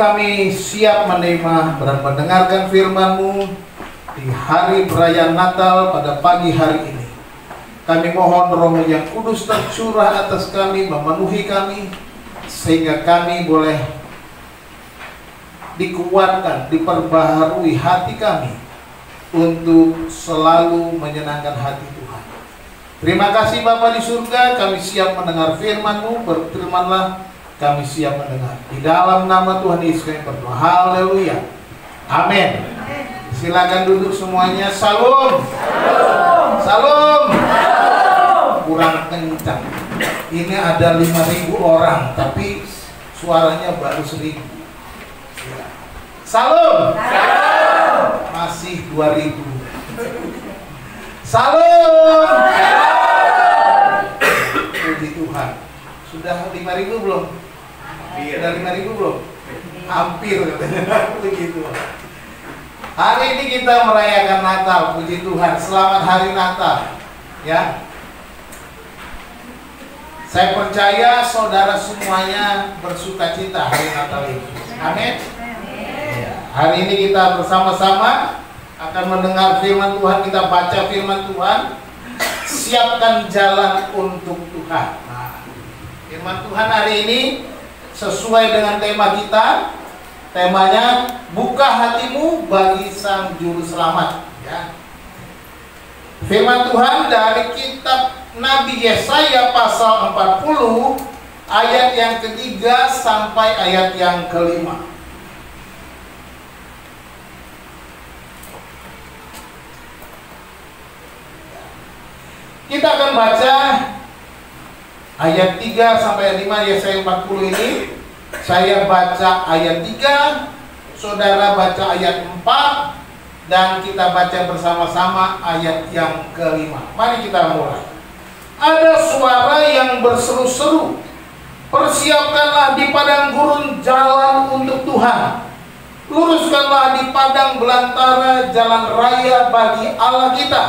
kami siap menerima dan mendengarkan firman-Mu di hari perayaan Natal pada pagi hari ini. Kami mohon Roh-Mu yang kudus tercurah atas kami, memenuhi kami, sehingga kami boleh dikuatkan, diperbaharui hati kami untuk selalu menyenangkan hati Tuhan. Terima kasih Bapa di surga, kami siap mendengar firman-Mu, berfirmanlah, kami siap mendengar. Di dalam nama Tuhan Yesus kami berdoa. Haleluya. Amin. Silakan duduk semuanya. Salam. Salam. Kurang kencang. Ini ada 5.000 orang, tapi suaranya baru 1.000. Salam. Masih 2.000. Salam. Puji Tuhan. Sudah 5.000 belum? Sudah 5.000 belum? Hampir katanya. Begitu. Hari ini kita merayakan Natal. Puji Tuhan. Selamat hari Natal. Ya. Saya percaya saudara semuanya bersukacita hari Natal ini. Amin. Ya. Hari ini kita bersama-sama akan mendengar firman Tuhan. Kita baca firman Tuhan. Siapkan jalan untuk Tuhan. Nah, firman Tuhan hari ini sesuai dengan tema kita. Temanya buka hatimu bagi Sang Juru Selamat. Ya. Firman Tuhan dari kitab Nabi Yesaya pasal 40 ayat yang ketiga sampai ayat yang kelima. Kita akan baca ayat 3 sampai ayat 5 Yesaya 40 ini. Saya baca ayat 3, saudara baca ayat 4, dan kita baca bersama-sama ayat yang kelima. Mari kita mulai. Ada suara yang berseru-seru, persiapkanlah di padang gurun jalan untuk Tuhan. Luruskanlah di padang belantara jalan raya bagi Allah kita.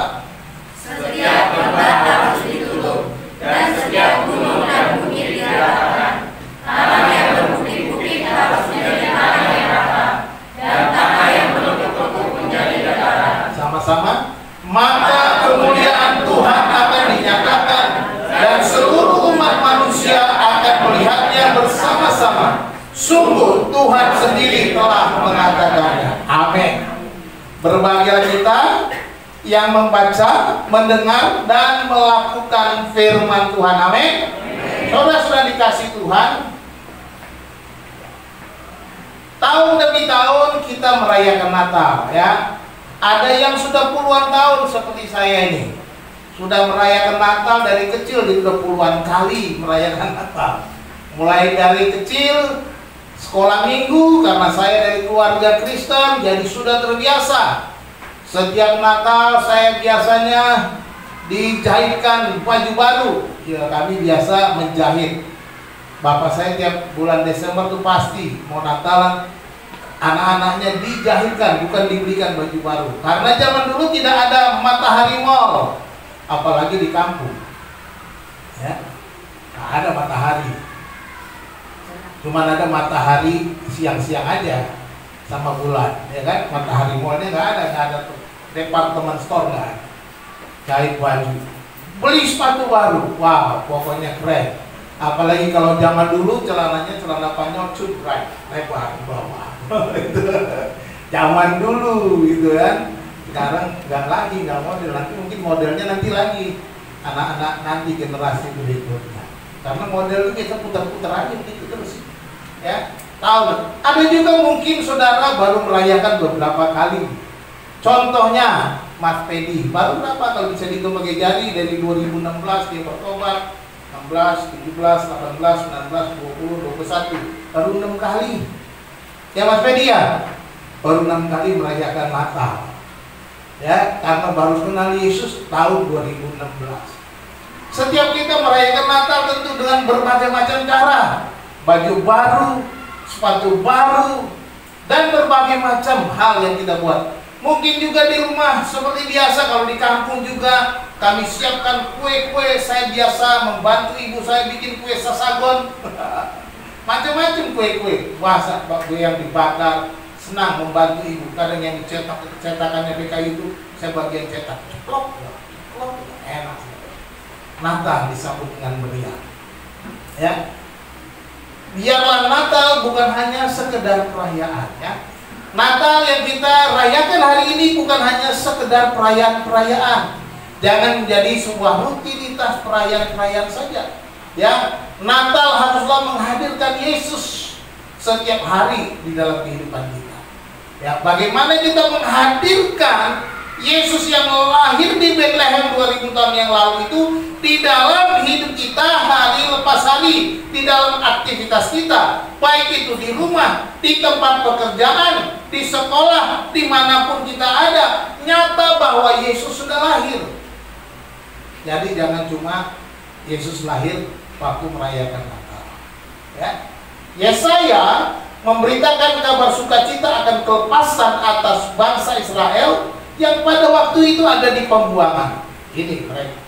Setiap tempat harus ditutup, dan setiap gunung dan bukit diratakan. Tanah yang berbukit-bukit harus menjadi tanah yang rata, dan tanah yang berlekuk-lekuk menjadi dataran. Sama-sama. Maka kemuliaan Tuhan akan dinyatakan, dan seluruh umat manusia akan melihatnya bersama-sama. Sungguh Tuhan sendiri telah mengatakannya. Amin. Berbahagialah kita yang membaca, mendengar, dan melakukan firman Tuhan. Amin. Saudara sudah dikasih Tuhan. Tahun demi tahun kita merayakan Natal, ya. Ada yang sudah puluhan tahun seperti saya ini, sudah merayakan Natal dari kecil, dia sudah puluhan kali merayakan Natal. Mulai dari kecil sekolah minggu, karena saya dari keluarga Kristen, jadi sudah terbiasa. Setiap Natal saya biasanya dijahitkan baju baru. Ya, kami biasa menjahit. Bapak saya tiap bulan Desember tuh pasti mau Natalan, anak-anaknya dijahitkan, bukan dibelikan baju baru. Karena zaman dulu tidak ada matahari mall, apalagi di kampung. Ya, nggak ada matahari. Cuma ada matahari siang-siang aja sama bulan, ya kan? Matahari mallnya nggak ada tuh. Departemen store nggak ada. Jahit baju, beli sepatu baru, wow, pokoknya keren. Apalagi kalau zaman dulu celananya celana panjang cutbray, lebar di bawah. Zaman dulu gitu kan. Sekarang nggak lagi, nggak model. Nanti mungkin modelnya nanti lagi anak-anak nanti generasi berikutnya. Karena model itu kita putar-putar aja begitu terus. Ya, tahu. Ada juga mungkin saudara baru merayakan beberapa kali. Contohnya Mas Pedi, baru berapa kalau bisa dihitung pakai jari dari 2016 dia bertobat, 16, 17, 18, 19, 20, 21, baru 6 kali. Ya Mas Pedi ya, baru 6 kali merayakan Natal. Ya, karena baru kenal Yesus tahun 2016. Setiap kita merayakan Natal tentu dengan berbagai macam cara. Baju baru, sepatu baru, dan berbagai macam hal yang kita buat. Mungkin juga di rumah seperti biasa, kalau di kampung juga kami siapkan kue-kue. Saya biasa membantu ibu saya bikin kue sasagon. macam-macam kue-kue, masak kue yang dibakar, senang membantu ibu. Kadang yang dicetak, cetakannya PKI itu saya bagian cetak, klop, enak. Natal disambut dengan meriah. Ya, biarlah Natal bukan hanya sekedar perayaan, ya. Natal yang kita rayakan hari ini bukan hanya sekedar perayaan. Jangan menjadi sebuah rutinitas perayaan-perayaan saja. Ya, Natal haruslah menghadirkan Yesus setiap hari di dalam kehidupan kita. Ya, bagaimana kita menghadirkan Yesus yang lahir di Bethlehem 2000 tahun yang lalu itu di dalam hidup kita hari lepas hari, di dalam aktivitas kita, baik itu di rumah, di tempat pekerjaan, di sekolah, dimanapun kita ada, nyata bahwa Yesus sudah lahir. Jadi jangan cuma Yesus lahir waktu merayakan Natal. Ya, Yesaya memberitakan kabar sukacita akan kelepasan atas bangsa Israel yang pada waktu itu ada di pembuangan. Ini mereka.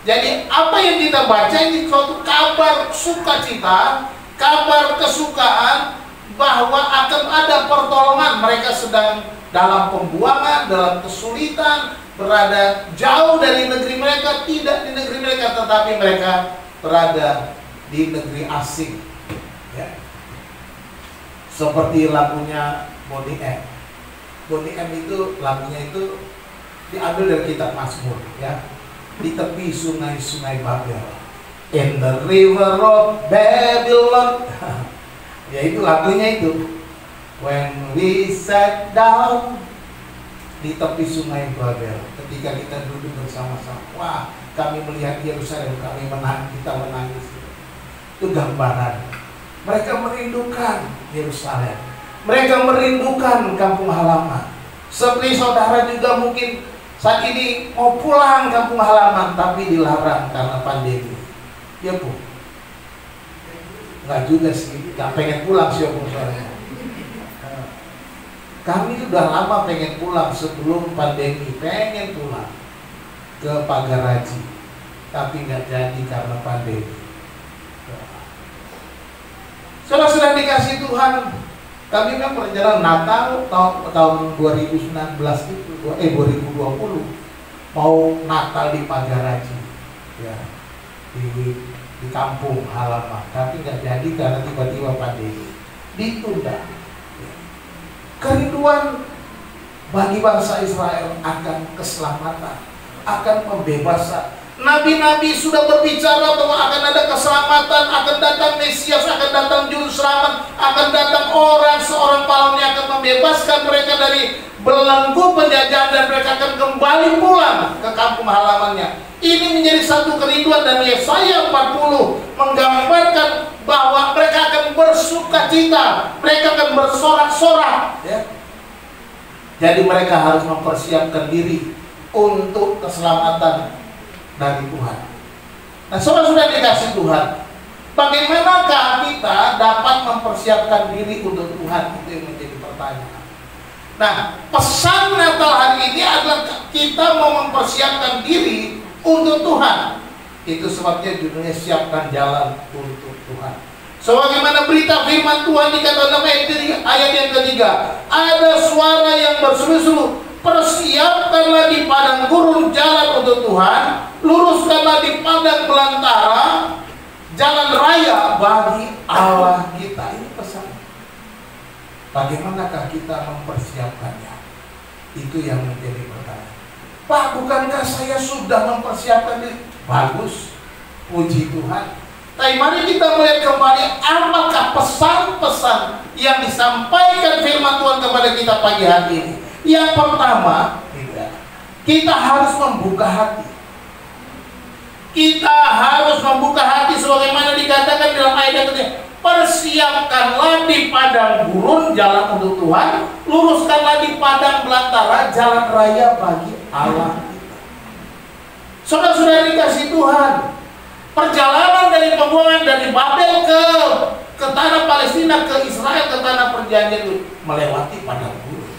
Jadi apa yang kita baca ini suatu kabar sukacita, kabar kesukaan bahwa akan ada pertolongan. Mereka sedang dalam pembuangan, dalam kesulitan, berada jauh dari negeri mereka, tidak di negeri mereka, tetapi mereka berada di negeri asing. Ya. Seperti lagunya Bonnie M. Bonnie M itu lagunya itu diambil dari kitab Mazmur, ya. Di tepi sungai-sungai Babel, in the river of Babylon. Ya, itu lagunya itu. When we sat down, di tepi sungai Babel, ketika kita duduk bersama-sama, wah, kami melihat Yerusalem, kami menang, kita menangis. Itu gambaran. Mereka merindukan Yerusalem. Mereka merindukan kampung halaman. Seperti saudara juga mungkin saat ini mau pulang kampung halaman, tapi dilarang karena pandemi. Ya Bu, nggak juga sih, nggak pengen pulang sih Om soalnya. Kami sudah lama pengen pulang sebelum pandemi, pengen pulang ke Pagaraji, tapi nggak jadi karena pandemi. Saudara-saudara dikasih Tuhan, kami kan perjalanan Natal tahun 2019 itu, 2020 mau Natal di Pagaraji, ya, di kampung halaman, tapi nggak jadi karena tiba-tiba pandemi, ditunda. Kerinduan bagi bangsa Israel akan keselamatan, akan pembebasan. Nabi-nabi sudah berbicara bahwa akan ada keselamatan, akan datang Mesias, akan datang Juru Selamat, akan datang seorang pahlawan yang akan membebaskan mereka dari belenggu penjajahan dan mereka akan kembali pulang ke kampung halamannya. Ini menjadi satu kerinduan dan Yesaya 40 menggambarkan bahwa mereka akan bersukacita, mereka akan bersorak-sorak. Ya. Jadi mereka harus mempersiapkan diri untuk keselamatan dari Tuhan. Nah, saudara-saudara dikasih Tuhan, bagaimanakah kita dapat mempersiapkan diri untuk Tuhan? Itu yang menjadi pertanyaan. Nah, pesan Natal hari ini adalah kita mau mempersiapkan diri untuk Tuhan. Itu sebabnya judulnya siapkan jalan untuk Tuhan. Sebagaimana berita firman Tuhan dikatakan dalam ayat yang ketiga, ada suara yang berseru-seru, persiapkanlah di padang gurun jalan untuk Tuhan, luruskanlah di padang belantara jalan raya bagi Allah kita. Ini pesan. Bagaimanakah kita mempersiapkannya? Itu yang menjadi pertanyaan. Pak, bukankah saya sudah mempersiapkan diri? Bagus, puji Tuhan. Tapi mari kita melihat kembali apakah pesan-pesan yang disampaikan firman Tuhan kepada kita pagi hari ini. Yang pertama, kita harus membuka hati. Kita harus membuka hati sebagaimana dikatakan dalam ayat yang ketiga. Persiapkanlah di padang gurun jalan untuk Tuhan, luruskanlah di padang belantara jalan raya bagi Allah kita. Saudara-saudara dikasih Tuhan, perjalanan dari pembuangan dari Babel ke tanah Palestina, ke Israel, ke tanah perjanjian itu melewati padang gurun.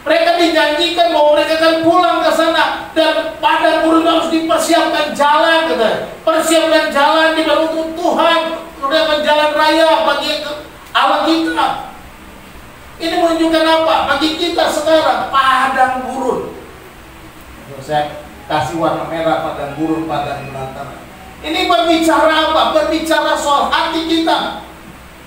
Mereka dijanjikan bahwa mereka akan pulang ke sana dan padang gurun harus dipersiapkan jalan, persiapkan jalan di untuk Tuhan, merupakan jalan raya bagi Allah kita. Ini menunjukkan apa? Bagi kita sekarang padang gurun. Saya kasih warna merah, padang gurun, padang belantara. Ini berbicara apa? Berbicara soal hati kita.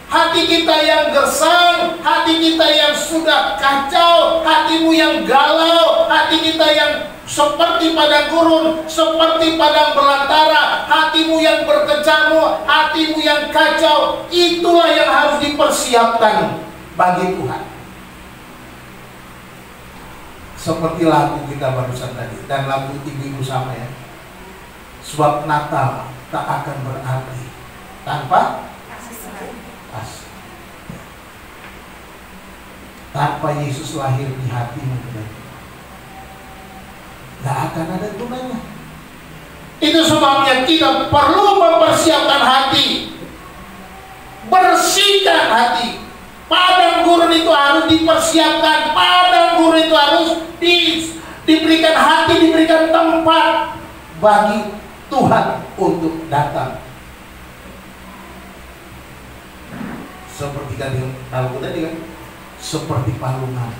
Hati kita yang gersang, hati kita yang sudah kacau, hatimu yang galau, hati kita yang seperti padang gurun, seperti padang belantara, hatimu yang berkecamuk, hatimu yang kacau. Itulah yang harus dipersiapkan bagi Tuhan. Seperti lagu kita barusan tadi, dan lagu ibu-ibu sama ya. Sebab Natal tak akan berarti tanpa kasih. Tanpa Yesus lahir di hatimu, tidak akan ada gunanya. Itu sebabnya kita perlu mempersiapkan hati, bersihkan hati. Padang gurun itu harus dipersiapkan. Padang gurun itu harus diberikan hati, diberikan tempat bagi Tuhan untuk datang. Seperti tadi kan, seperti palungan.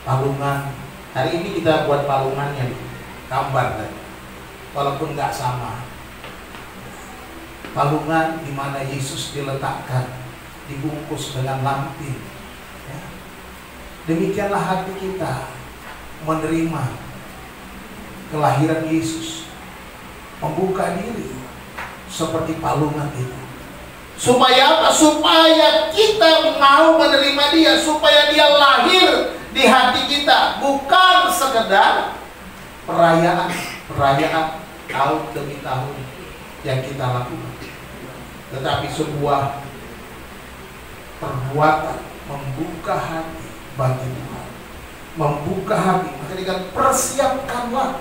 Palungan. Hari ini kita buat palungannya, gambar tadi. Walaupun nggak sama. Palungan di mana Yesus diletakkan, dibungkus dengan lampin. Ya. Demikianlah hati kita menerima kelahiran Yesus, membuka diri seperti palungan itu. Supaya apa? Supaya kita mau menerima dia, supaya dia lahir di hati kita, bukan sekedar perayaan tahun demi tahun yang kita lakukan, tetapi sebuah perbuatan membuka hati bagi Tuhan, membuka hati. Maka dikatakan persiapkanlah.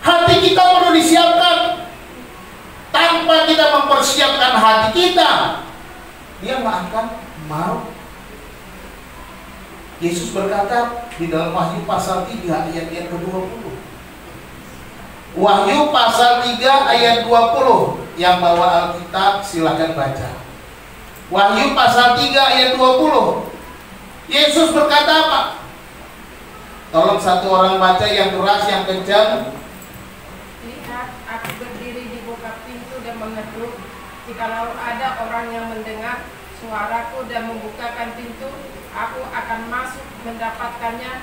Hati kita perlu disiapkan. Tanpa kita mempersiapkan hati kita, dia nggak akan mau. Yesus berkata di dalam Wahyu pasal 3 ayat yang ke-20. Wahyu pasal 3 ayat 20. Yang bawa Alkitab silakan baca. Wahyu pasal 3 ayat 20. Yesus berkata apa? Tolong satu orang baca yang keras, yang kencang. Lihat, aku berdiri di buka pintu dan mengetuk. Jikalau ada orang yang mendengar suaraku dan membukakan pintu, aku akan masuk mendapatkannya,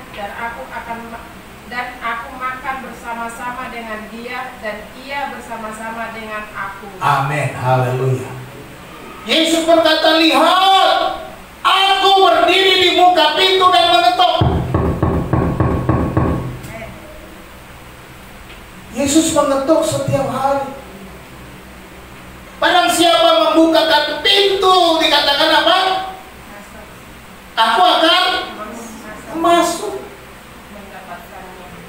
dan aku makan bersama-sama dengan dia, dan ia bersama-sama dengan aku. Amin, haleluya. Yesus berkata, lihat, aku berdiri di buka pintu dan mengetuk. Yesus mengetuk setiap hari. Barang siapa membukakan pintu, dikatakan apa? Aku akan masuk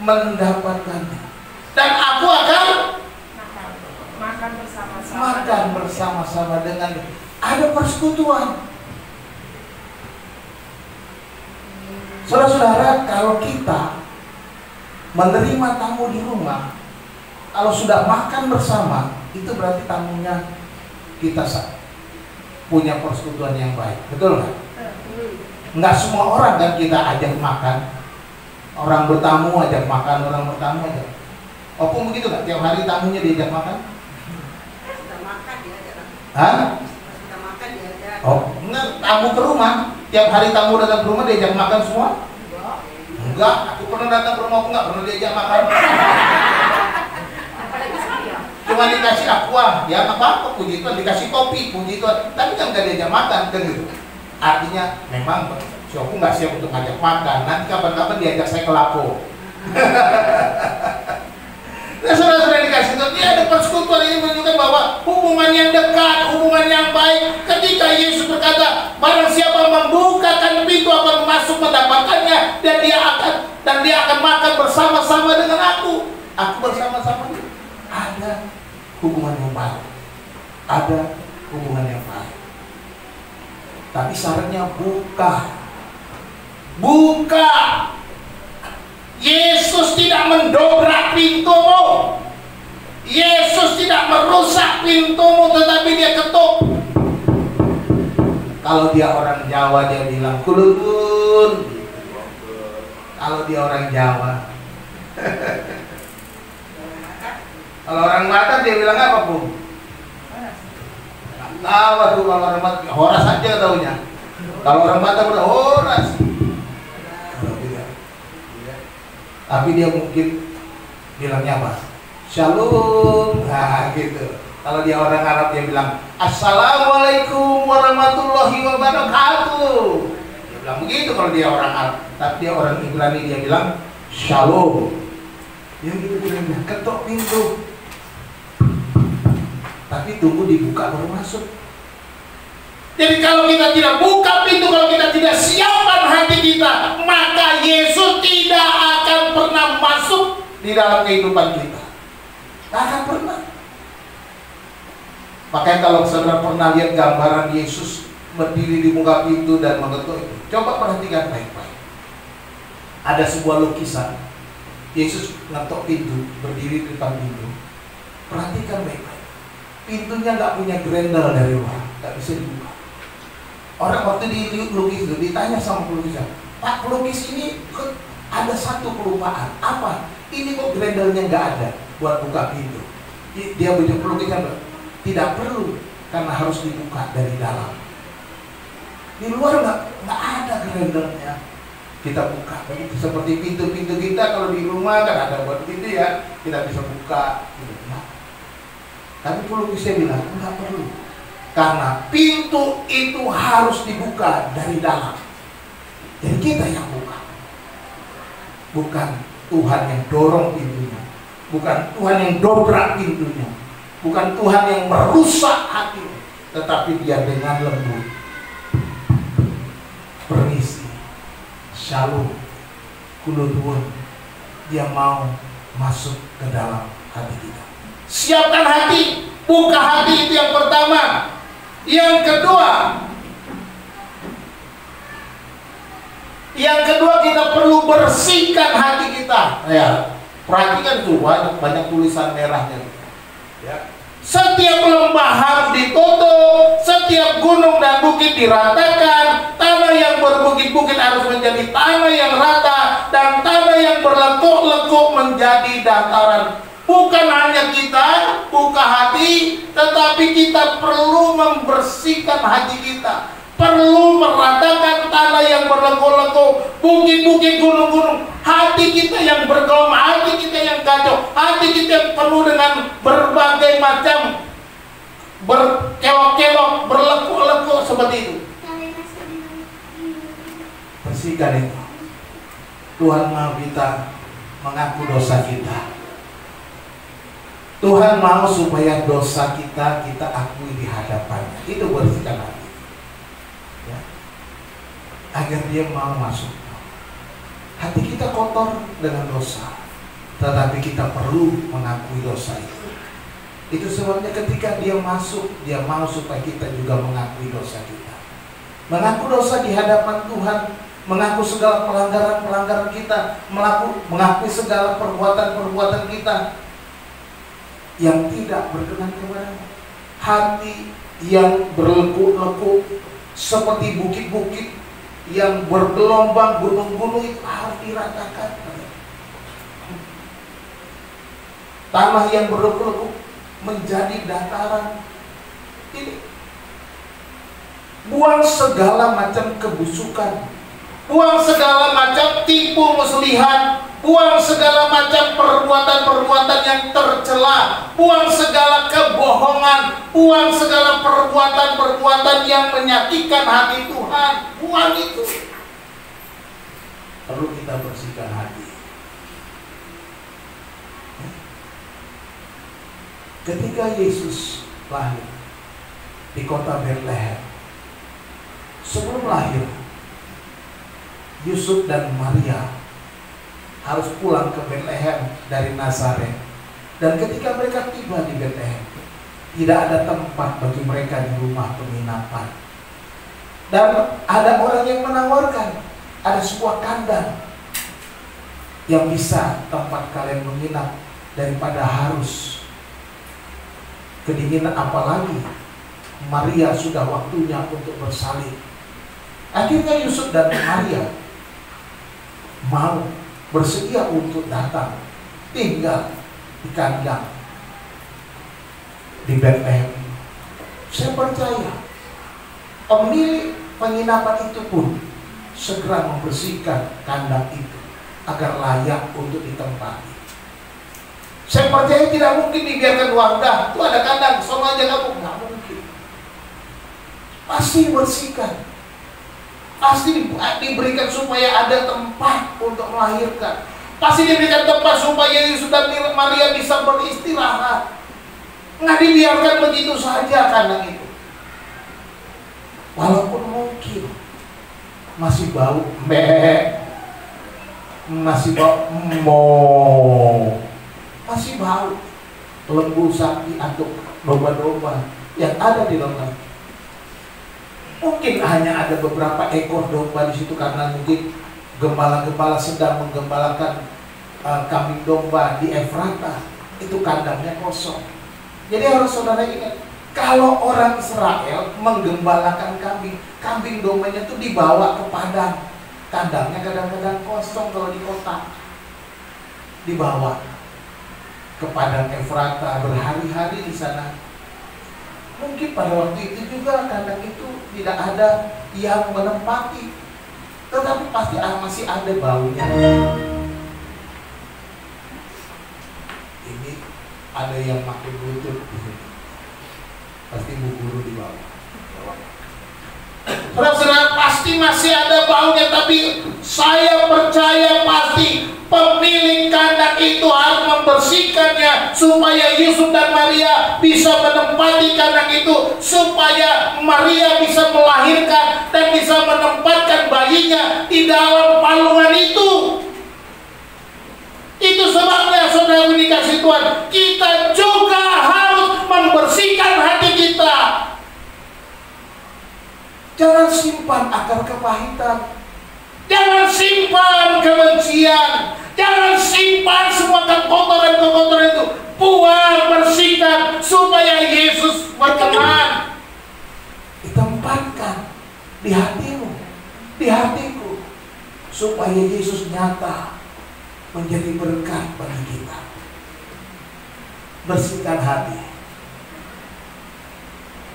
mendapatkannya, dan aku akan makan bersama-sama dengan dia. Ada persekutuan. Saudara-saudara, kalau kita menerima tamu di rumah, kalau sudah makan bersama, itu berarti tamunya kita punya persekutuan yang baik. Betul nggak? Nggak semua orang kan kita ajak makan. Orang bertamu ajak makan, orang bertamu ajak. Opung begitu nggak? Tiap hari tamunya diajak makan? Sudah makan diajak. Hah? Sudah makan diajak. Oh, enggak, tamu ke rumah. Tiap hari tamu datang ke rumah diajak makan semua? Enggak, aku pernah datang ke rumah, aku nggak pernah diajak makan. Cuma dikasih aqua, ya apa-apa, puji Tuhan, dikasih kopi, puji Tuhan, tapi kan nggak diajak makan, kan gitu. Artinya memang si aku nggak siap untuk ngajak makan, nanti kapan-kapan diajak saya ke Lapo. Nah, saudara-saudara dikasih Tuhan, dia ada persekutuan. Ini menunjukkan bahwa hubungan yang dekat, hubungan yang baik. Ketika Yesus berkata, barang siapa membukakan pintu akan masuk mendapatkannya, dan dia akan makan bersama-sama dengan aku. Aku bersama-sama dia. Ada hubungan yang baik, ada hubungan yang baik. Tapi syaratnya buka. Yesus tidak mendobrak pintumu. Yesus tidak merusak pintumu, tetapi dia ketuk. Kalau dia orang Jawa dia bilang kulun. Kalau dia orang Jawa. Kalau orang Batak dia bilang apa, Bu? Tahu tuh kalau orang Batak, horas aja taunya. Kalau orang Batak udah horas. Tapi dia mungkin bilangnya apa? Shalom, nah gitu. Kalau dia orang Arab dia bilang Assalamualaikum warahmatullahi wabarakatuh. Dia bilang begitu kalau dia orang Arab. Tapi dia orang Ibrani dia bilang Shalom. Dia gitu bilangnya, ketok pintu. Tapi tunggu dibuka baru masuk. Jadi kalau kita tidak buka pintu, kalau kita tidak siapkan hati kita, maka Yesus tidak akan pernah masuk di dalam kehidupan kita. Tak akan pernah. Makanya kalau saudara pernah lihat gambaran Yesus berdiri di muka pintu dan mengetuk itu, coba perhatikan baik-baik. Ada sebuah lukisan Yesus ngetok pintu, berdiri di depan pintu. Perhatikan baik-baik. Pintunya nggak punya grendel dari luar, nggak bisa dibuka. Orang waktu dilukis itu ditanya sama pelukisnya, Pak, pelukis ini ada satu kelupaan. Apa? Ini kok grendelnya nggak ada buat buka pintu. Dia punya pelukisnya tidak perlu, karena harus dibuka dari dalam. Di luar nggak ada grendelnya. Kita buka, seperti pintu-pintu kita kalau di rumah kan ada buat pintu ya, kita bisa buka. Tapi pelukisnya bilang nggak perlu, karena pintu itu harus dibuka dari dalam. Jadi kita yang buka, bukan Tuhan yang dorong pintunya, bukan Tuhan yang dobrak pintunya, bukan Tuhan yang merusak hati, tetapi dia dengan lembut, permisi, shalom, kuludun, dia mau masuk ke dalam hati kita. Siapkan hati, buka hati, itu yang pertama. Yang kedua kita perlu bersihkan hati kita. Ya, perhatikan tuh banyak tulisan merahnya. Ya. Setiap lembah harus ditutup, setiap gunung dan bukit diratakan, tanah yang berbukit-bukit harus menjadi tanah yang rata, dan tanah yang berlekuk-lekuk menjadi dataran. Bukan hanya kita buka hati, tetapi kita perlu membersihkan hati kita, perlu meratakan tanah yang berlekuk-lekuk, bukit-bukit, gunung-gunung. Hati kita yang bergelombang, hati kita yang kacau, hati kita yang penuh dengan berbagai macam berkelok-kelok, berlekuk-lekuk seperti itu. Bersihkan itu. Tuhan mau kita mengaku dosa kita. Tuhan mau supaya dosa kita akui di hadapannya. Itu bersihkan hati, ya. Agar dia mau masuk. Hati kita kotor dengan dosa, tetapi kita perlu mengakui dosa itu. Itu sebabnya ketika dia masuk, dia mau supaya kita juga mengakui dosa kita. Mengaku dosa di hadapan Tuhan, mengaku segala pelanggaran-pelanggaran kita, mengakui segala perbuatan-perbuatan kita yang tidak berkenan kepada hati yang berlekuk-lekuk seperti bukit-bukit yang bergelombang, gunung-gunung itu harus diratakan. Tanah yang berlekuk-lekuk menjadi dataran. Ini buang segala macam kebusukan, buang segala macam tipu muslihat, buang segala macam perbuatan-perbuatan yang tercela, buang segala kebohongan, buang segala perbuatan-perbuatan yang menyakitkan hati Tuhan. Buang itu. Perlu kita bersihkan hati. Ketika Yesus lahir di kota Betlehem, sebelum lahir, Yusuf dan Maria harus pulang ke Betlehem dari Nazaret. Dan ketika mereka tiba di Betlehem, tidak ada tempat bagi mereka di rumah penginapan. Dan ada orang yang menawarkan, ada sebuah kandang yang bisa tempat kalian menginap daripada harus kedinginan apalagi Maria sudah waktunya untuk bersalin. Akhirnya Yusuf dan Maria mau bersedia untuk datang tinggal di kandang di Bethlehem. Saya percaya pemilik penginapan itu pun segera membersihkan kandang itu agar layak untuk ditempati. Saya percaya tidak mungkin dibiarkan wadah, itu ada kandang, sono aja kamu, nggak mungkin. Pasti bersihkan, pasti diberikan supaya ada tempat untuk melahirkan, pasti diberikan tempat supaya Yesus dan Maria bisa beristirahat. Nggak dibiarkan begitu saja kandang itu. Walaupun mungkin masih bau masih bau masih bau lembu sapi atau domba-domba yang ada di dalam. Mungkin hanya ada beberapa ekor domba di situ karena mungkin gembala-gembala sedang menggembalakan kambing domba di Efrata. Itu kandangnya kosong. Jadi harus saudara ingat, kalau orang Israel menggembalakan kambing dombanya itu dibawa ke padang. Kandangnya kadang-kadang kosong kalau di kota. Dibawa ke padang Efrata, berhari-hari di sana. Mungkin pada waktu itu juga kandang itu tidak ada yang menempati, tetapi pasti masih ada baunya. Ini ada yang pakai bluetooth di sini. Pasti Bu Guru di bawah. Saudara, pasti masih ada baunya, tapi saya percaya pasti pemilik kandang itu harus membersihkannya supaya Yusuf dan Maria bisa menempati kandang itu, supaya Maria bisa melahirkan dan bisa menempatkan bayinya di dalam palungan itu. Itu sebabnya saudara dikasih Tuhan, kita juga harus membersihkan hati kita. Jangan simpan akar kepahitan, jangan simpan kebencian, jangan simpan semua kekotoran-kekotoran itu. Buang, bersihkan supaya Yesus berkenan. Ditempatkan di hatimu, di hatiku, supaya Yesus nyata menjadi berkat bagi kita. Bersihkan hati.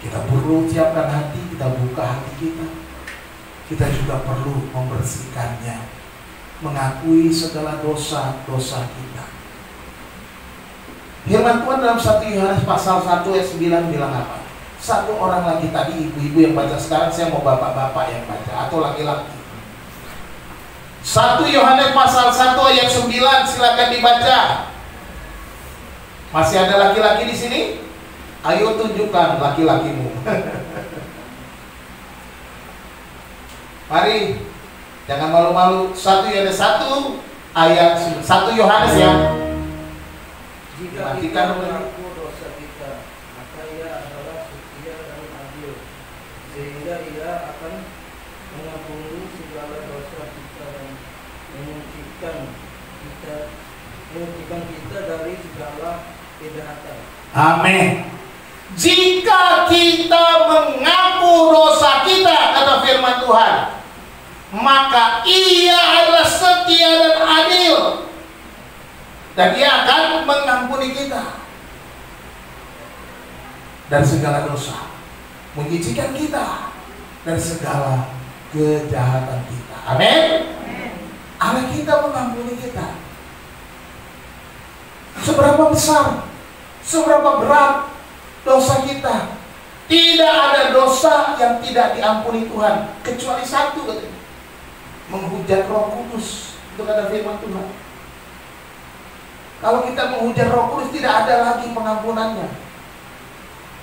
Kita perlu siapkan hati, kita buka hati kita. Kita juga perlu membersihkannya, mengakui segala dosa-dosa kita. Firman Tuhan dalam 1 Yohanes pasal 1 ayat 9 bilang apa? Satu orang lagi tadi, ibu-ibu yang baca, sekarang saya mau bapak-bapak yang baca atau laki-laki. 1 Yohanes pasal 1 ayat 9, silakan dibaca. Masih ada laki-laki di sini? Ayo tunjukkan laki-lakimu. Mari, jangan malu-malu. 1 Yohanes 1 ayat 1 Yohanes ya. Jika kita mengaku dosa kita, maka Ia adalah setia dan adil, sehingga Ia akan mengampuni segala dosa kita dan menyucikan kita dari segala kejahatan. Amin. Jika kita mengaku dosa kita, kata firman Tuhan, maka Ia adalah setia dan adil, dan Ia akan mengampuni kita dari segala dosa, menyucikan kita dari segala kejahatan kita. Amin. Allah kita mengampuni kita. Seberapa besar, seberapa berat dosa kita, tidak ada dosa yang tidak diampuni Tuhan kecuali satu, katanya, menghujat Roh Kudus. Itu kata firman Tuhan. Kalau kita menghujat Roh Kudus, tidak ada lagi pengampunannya.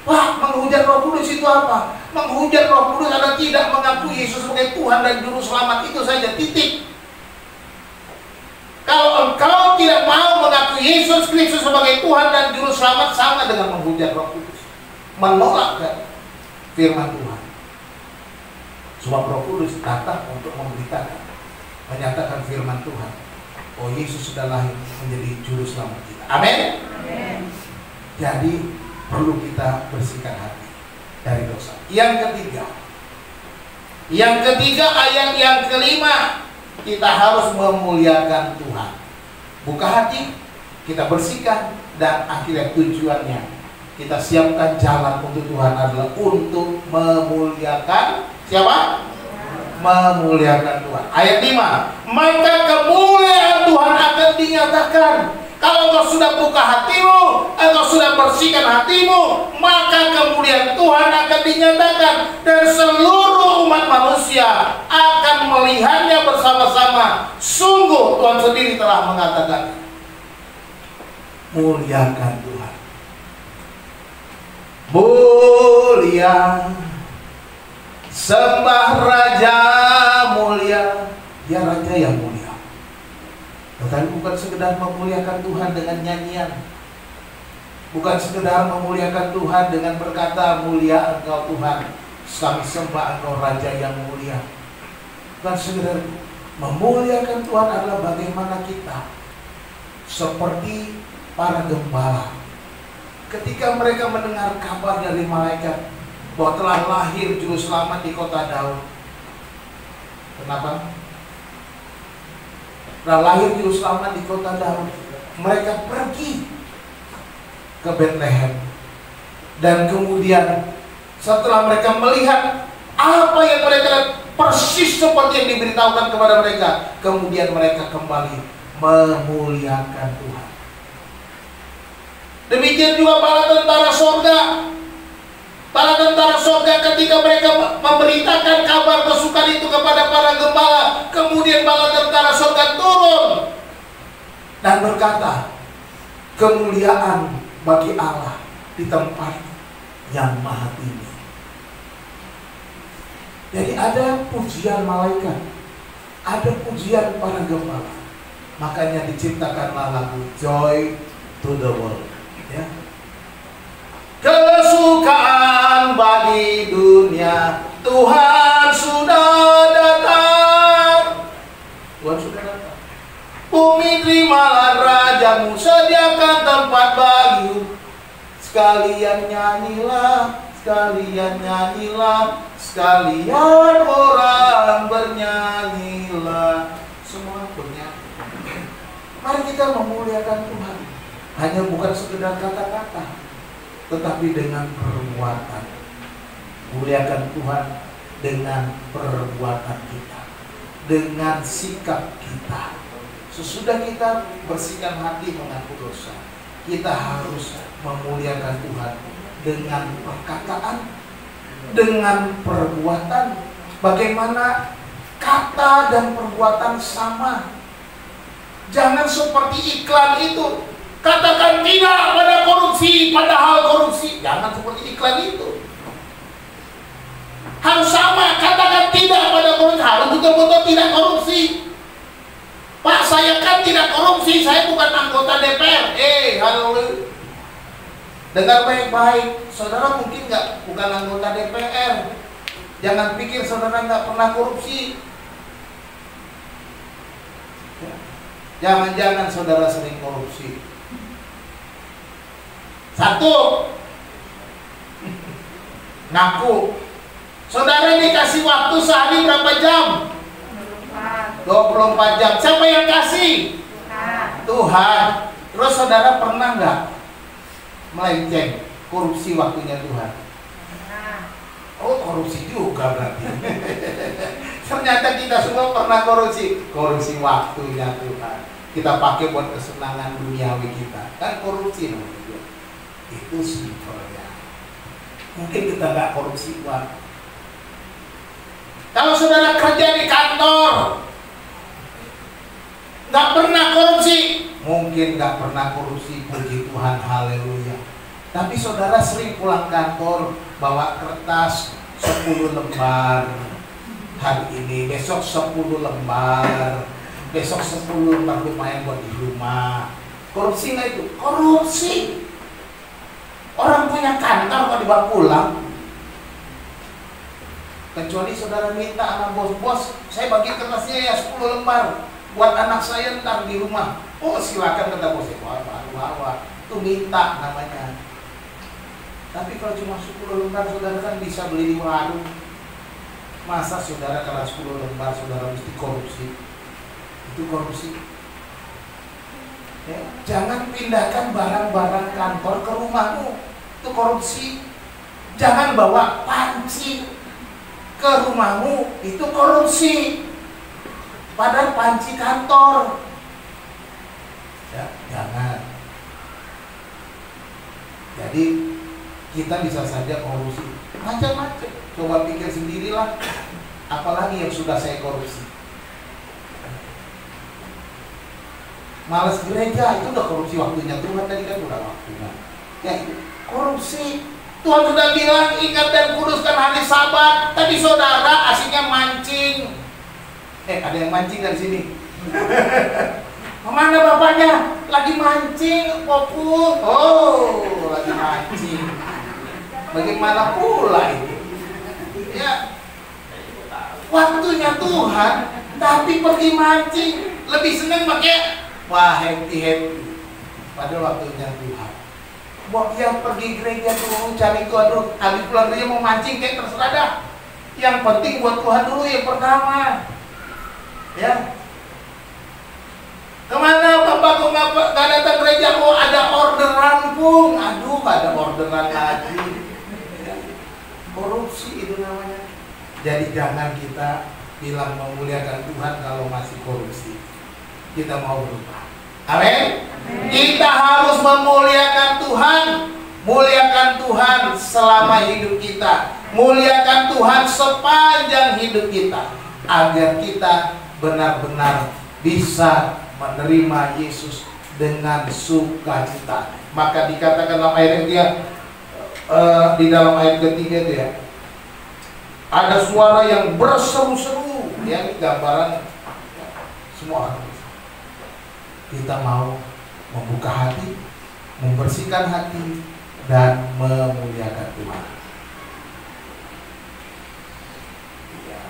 Wah, menghujat Roh Kudus itu apa? Menghujat Roh Kudus adalah tidak mengakui Yesus sebagai Tuhan dan Juru Selamat. Itu saja, titik. Kalau engkau tidak mau mengakui Yesus Kristus sebagai Tuhan dan Juru Selamat, sama dengan menghujat Roh Kudus, menolak firman Tuhan. Sebab Roh Kudus datang untuk memberitakan, menyatakan firman Tuhan. Oh, Yesus sudah lahir menjadi Juru Selamat kita. Amin. Jadi perlu kita bersihkan hati dari dosa. Yang ketiga ayat yang kelima, kita harus memuliakan Tuhan. Buka hati, kita bersihkan, dan akhirnya tujuannya kita siapkan jalan untuk Tuhan adalah untuk memuliakan siapa? Memuliakan Tuhan. Ayat 5, maka kemuliaan Tuhan akan dinyatakan. Kalau engkau sudah buka hatimu, engkau sudah bersihkan hatimu, maka kemuliaan Tuhan akan dinyatakan, dan seluruh umat manusia akan melihatnya bersama-sama. Sungguh Tuhan sendiri telah mengatakan, muliakan Tuhan. Mulia, sembah Raja mulia, ya Raja yang mulia. Tetapi bukan sekedar memuliakan Tuhan dengan nyanyian, bukan sekedar memuliakan Tuhan dengan berkata, mulia Engkau Tuhan, kami sembah Engkau Raja yang mulia. Bukan sekedar memuliakan Tuhan adalah bagaimana kita seperti para gembala ketika mereka mendengar kabar dari malaikat bahwa telah lahir juru selamat di kota Daud. Kenapa? Telah lahir juru selamat di kota Daud. Mereka pergi ke Bethlehem, dan kemudian setelah mereka melihat apa yang mereka lihat persis seperti yang diberitahukan kepada mereka, kemudian mereka kembali memuliakan Tuhan. Demikian juga para tentara surga. Para tentara surga ketika mereka memberitakan kabar kesukaan itu kepada para gembala, kemudian para tentara surga turun dan berkata, kemuliaan bagi Allah di tempat yang maha tinggi. Jadi ada pujian malaikat, ada pujian para gembala. Makanya diciptakanlah lagu Joy to the World, ya. Kesukaan bagi dunia, Tuhan sudah datang. Tuhan sudah datang. Bumi terimalah Rajamu, sediakan tempat bagimu. Sekalian nyanyilah, sekalian nyanyilah, sekalian orang bernyanyilah. Semua bernyanyi. Mari kita memuliakan Tuhan. Hanya bukan sekedar kata-kata, tetapi dengan perbuatan. Muliakan Tuhan dengan perbuatan kita, dengan sikap kita. Sesudah kita bersihkan hati mengaku dosa, kita harus memuliakan Tuhan dengan perkataan, dengan perbuatan. Bagaimana kata dan perbuatan sama. Jangan seperti iklan itu, katakan tidak pada korupsi, padahal korupsi. Jangan seperti iklan itu. Harus sama, katakan tidak pada korupsi, harus betul-betul tidak korupsi. Pak, saya kan tidak korupsi, saya bukan anggota DPR. Halo. Dengar baik-baik, saudara mungkin bukan anggota DPR. Jangan pikir saudara nggak pernah korupsi. Jangan-jangan saudara sering korupsi. Satu, ngaku. Saudara dikasih waktu sehari berapa jam? 24 jam. Siapa yang kasih? Tuhan. Terus saudara pernah nggak melenceng, korupsi waktunya Tuhan? Oh, korupsi juga berarti. Ternyata kita semua pernah korupsi. Korupsi waktunya Tuhan. Kita pakai buat kesenangan duniawi kita. Kan korupsi namanya. Itu simpelnya. Mungkin kita nggak korupsi uang. Kalau saudara kerja di kantor, nggak pernah korupsi, mungkin nggak pernah korupsi, puji Tuhan, haleluya. Tapi saudara sering pulang kantor bawa kertas 10 lembar hari ini, besok 10 lembar, besok 10 lembar, lumayan buat di rumah. Korupsi nggak itu? Korupsi. Orang punya kantor kok dibawa pulang. Kecuali saudara minta sama bos-bos, saya bagi kertasnya ya 10 lembar buat anak saya ntar di rumah. Oh silakan, kata bosnya, bawa. Itu minta namanya. Tapi kalau cuma 10 lembar saudara kan bisa beli di warung. Masa saudara kalau 10 lembar saudara mesti korupsi? Itu korupsi. Ya, jangan pindahkan barang-barang kantor ke rumahmu. Itu korupsi. Jangan bawa panci ke rumahmu. Itu korupsi. Padahal panci kantor. Ya, jangan. Jadi kita bisa saja korupsi macam-macam. Coba pikir sendirilah, apalagi yang sudah saya korupsi. Malas gereja, itu udah korupsi waktunya Tuhan, tadi kan udah waktunya. Ya, korupsi. Tuhan sudah bilang ingat dan kuduskan hari Sabat, tapi saudara asiknya mancing. Ada yang mancing dari sini. Mana bapaknya? Lagi mancing, Popul. Oh, lagi mancing. Bagaimana pula itu? Ya, waktunya Tuhan, tapi pergi mancing. Lebih senang pakai wah happy. Padahal waktunya Tuhan. Buat yang pergi gereja dulu cari Tuhan dulu. Habis pulang gereja mau mancing kayak terserah dah. Yang penting buat Tuhan dulu yang pertama. Ya. Kemana Bapak kok nggak datang gereja? Oh ada orderan pun. Aduh ada orderan lagi. Ya. Korupsi itu namanya. Jadi jangan kita bilang memuliakan Tuhan kalau masih korupsi. Kita mau berubah. Amin. Kita harus memuliakan Tuhan. Muliakan Tuhan selama hidup kita. Muliakan Tuhan sepanjang hidup kita. Agar kita benar-benar bisa menerima Yesus dengan sukacita. Maka dikatakan dalam ayat dia di dalam ayat ketiga dia ada suara yang berseru-seru, ya, gambaran semua orang. Kita mau membuka hati, membersihkan hati, dan memuliakan Tuhan. Ya.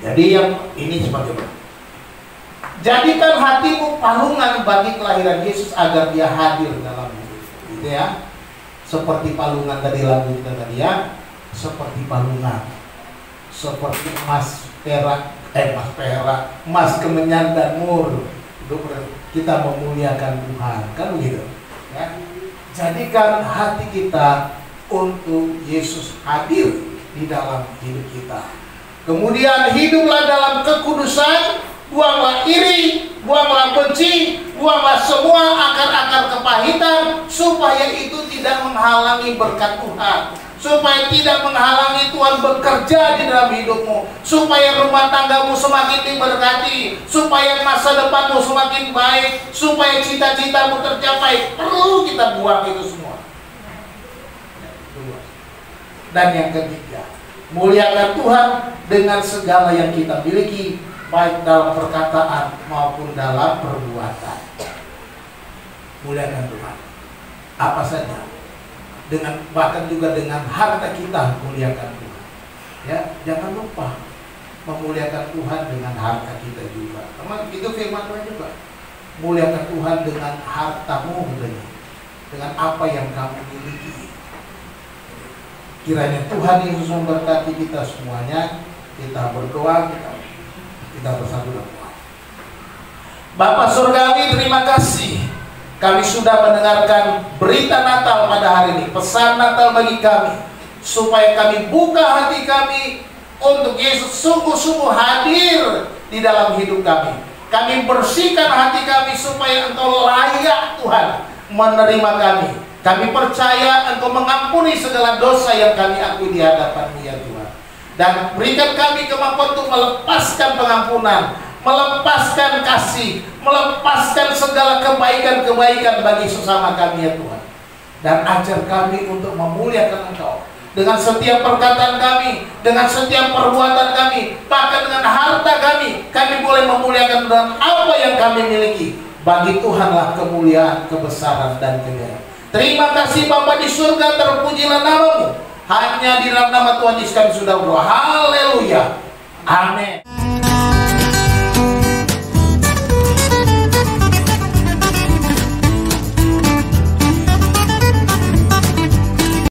Jadi yang ini sebagaimana, jadikan hatimu palungan bagi kelahiran Yesus agar dia hadir dalam hidup, gitu ya. Seperti palungan tadi lagu kita tadi ya, seperti palungan, seperti emas perak, emas kemenyan dan mur. Kita memuliakan Tuhan, kan begitu ya. Jadikan hati kita untuk Yesus hadir di dalam hidup kita. Kemudian hiduplah dalam kekudusan, buanglah iri, buanglah benci, buanglah semua akar-akar kepahitan, supaya itu tidak menghalangi berkat Tuhan, supaya tidak menghalangi Tuhan bekerja di dalam hidupmu, supaya rumah tanggamu semakin diberkati, supaya masa depanmu semakin baik, supaya cita-citamu tercapai. Perlu kita buang itu semua. Dan yang ketiga, muliakan Tuhan dengan segala yang kita miliki, baik dalam perkataan maupun dalam perbuatan. Muliakan Tuhan apa saja, dengan bahkan juga dengan harta kita muliakan Tuhan. Ya, jangan lupa memuliakan Tuhan dengan harta kita juga. Memang itu firman Tuhan juga. Muliakan Tuhan dengan hartamu, dengan apa yang kamu miliki. Kiranya Tuhan Yesus memberkati kita semuanya. Kita berdoa, kita bersatu berdoa. Bapa Surgawi, terima kasih. Kami sudah mendengarkan berita Natal pada hari ini, pesan Natal bagi kami, supaya kami buka hati kami untuk Yesus sungguh-sungguh hadir di dalam hidup kami. Kami bersihkan hati kami supaya Engkau layak Tuhan menerima kami. Kami percaya Engkau mengampuni segala dosa yang kami akui di hadapan-Mu ya Tuhan. Dan berikan kami kemampuan untuk melepaskan pengampunan, melepaskan kasih, melepaskan segala kebaikan-kebaikan bagi sesama kami ya Tuhan. Dan ajar kami untuk memuliakan Engkau dengan setiap perkataan kami, dengan setiap perbuatan kami, bahkan dengan harta kami. Kami boleh memuliakan dengan apa yang kami miliki. Bagi Tuhanlah kemuliaan, kebesaran, dan kejayaan. Terima kasih Bapa di surga, terpujilah nama-Mu. Hanya di dalam nama Tuhan Yesus kami sudah berdoa. Haleluya. Amin.